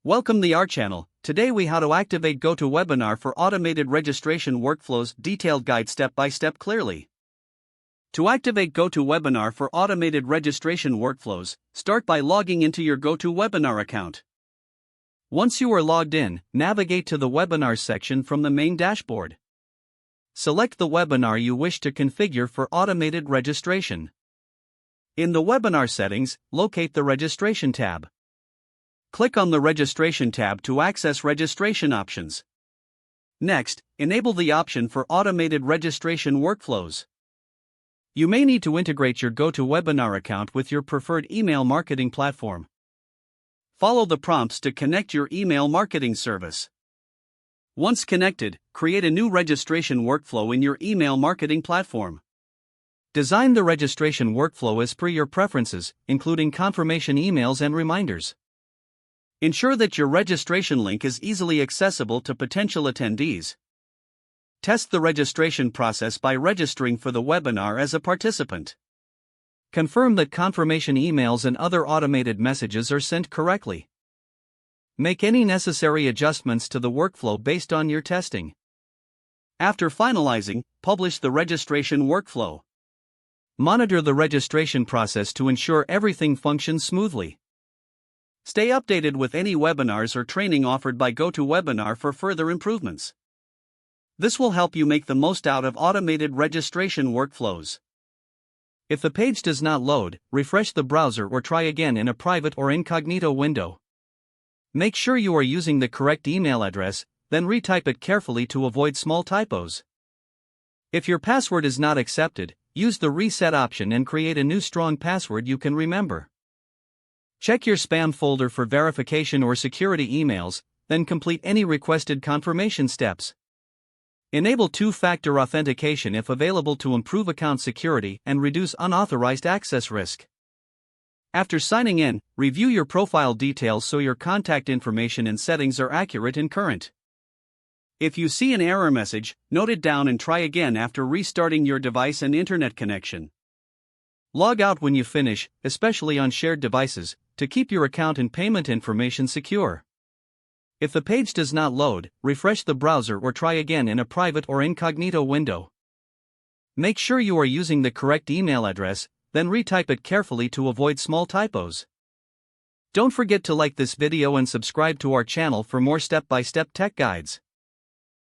Welcome to our channel. Today we how to activate GoTo Webinar for automated registration workflows, detailed guide step by step clearly. To activate GoTo Webinar for automated registration workflows, start by logging into your GoTo Webinar account. Once you are logged in, navigate to the Webinars section from the main dashboard. Select the webinar you wish to configure for automated registration. In the webinar settings, locate the Registration tab. Click on the Registration tab to access registration options. Next, enable the option for automated registration workflows. You may need to integrate your GoTo Webinar account with your preferred email marketing platform. Follow the prompts to connect your email marketing service. Once connected, create a new registration workflow in your email marketing platform. Design the registration workflow as per your preferences, including confirmation emails and reminders. Ensure that your registration link is easily accessible to potential attendees. Test the registration process by registering for the webinar as a participant. Confirm that confirmation emails and other automated messages are sent correctly. Make any necessary adjustments to the workflow based on your testing. After finalizing, publish the registration workflow. Monitor the registration process to ensure everything functions smoothly. Stay updated with any webinars or training offered by GoTo Webinar for further improvements. This will help you make the most out of automated registration workflows. If the page does not load, refresh the browser or try again in a private or incognito window. Make sure you are using the correct email address, then retype it carefully to avoid small typos. If your password is not accepted, use the reset option and create a new strong password you can remember. Check your spam folder for verification or security emails, then complete any requested confirmation steps. Enable two-factor authentication if available to improve account security and reduce unauthorized access risk. After signing in, review your profile details so your contact information and settings are accurate and current. If you see an error message, note it down and try again after restarting your device and internet connection. Log out when you finish, especially on shared devices, to keep your account and payment information secure. If the page does not load, refresh the browser or try again in a private or incognito window. Make sure you are using the correct email address, then retype it carefully to avoid small typos. Don't forget to like this video and subscribe to our channel for more step-by-step tech guides.